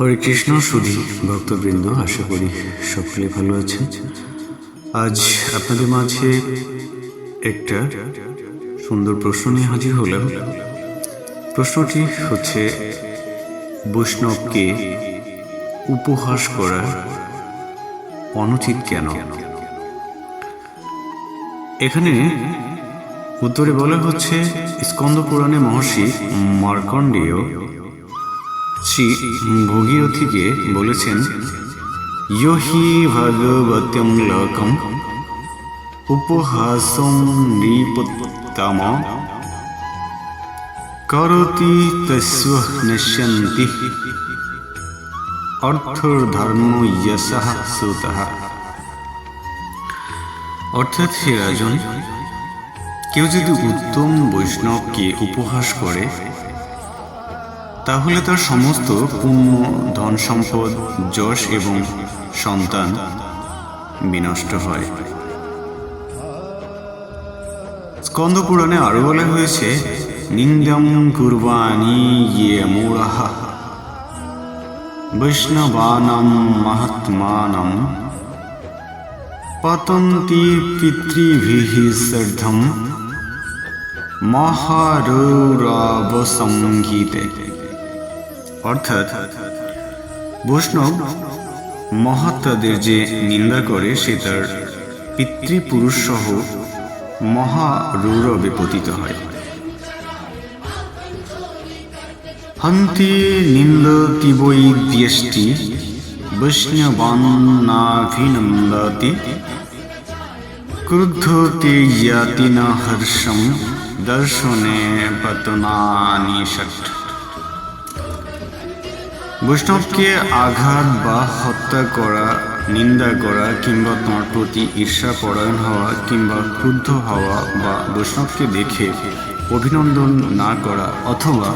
হরে কৃষ্ণ সুধী ভক্তবৃন্দ, আশা করি সকলে ভালো আছেন। আজ আপনাদের মাঝে একটা সুন্দর প্রশ্ন নিয়ে হাজির হলাম। প্রশ্নটি হচ্ছে, বৈষ্ণবকে উপহাস করা অনুচিত কেন? এখানে উত্তরে বলা হচ্ছে, স্কন্দ পুরাণে মহর্ষি মার্কণ্ডেয় শ্রী ভগীরথীকে বলেছেন, ইয়ো হি ভাগবত্যং লোকম উপহাসং নৃপোত্তম করোতি তস্য নশ্যন্তি অর্থধর্ম যশঃ সুতঃ। অর্থাৎ, হে রাজন, কেউ যদি উত্তম বৈষ্ণবকে উপহাস করে তাহলে তার সমস্ত পুণ্য, ধন সম্পদ, যশ এবং সন্তান বিনষ্ট হয়। স্কন্দ পুরাণে আরো বলা হয়েছে, নিন্দম কুর্বাণি ইয়ে মূঢ়াঃ বৈষ্ণবানাং মহাত্মানাং পতন্তি পিতৃভিঃ সার্ধম মহারৌরবসংহিতে। অর্থাৎ, বৈষ্ণব মহাত্মাদের যে নিন্দা করে সে তার পিতৃপুরুষ সহ মহারৌরবে পতিত হয়। হন্তি নিন্দতি বৈ দ্যষ্টি বৈষ্ণবান নাভিনন্দতি ক্রুদ্ধতে ইয়াতি ন হর্ষম দর্শনে পতনানি ষট। বৈষ্ণবকে আঘাত বা হত্যা করা, নিন্দা করা, কিংবা তাঁর প্রতি ঈর্ষা পরায়ণ হওয়া কিংবা ক্রুদ্ধ হওয়া, বা বৈষ্ণবকে দেখে অভিনন্দন না করা অথবা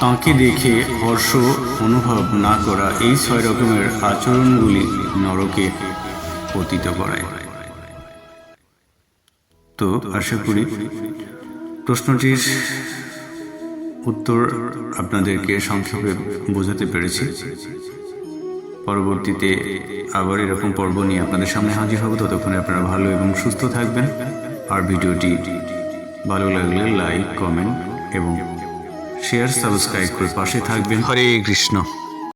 তাঁকে দেখে হর্ষ অনুভব না করা, এই 6 রকমের আচরণগুলি নরকে পতিত করায়। তো আশা করি প্রশ্নটির উত্তর আপনাদেরকে সংক্ষেপে বোঝাতে পেরেছি। পরবর্তীতে আবার এরকম পর্ব নিয়ে আপনাদের সামনে হাজির হব। ততক্ষণে আপনারা ভালো এবং সুস্থ থাকবেন। আর ভিডিওটি ভালো লাগলে লাইক, কমেন্ট এবং শেয়ার, সাবস্ক্রাইব করে পাশে থাকবেন। হরে কৃষ্ণ।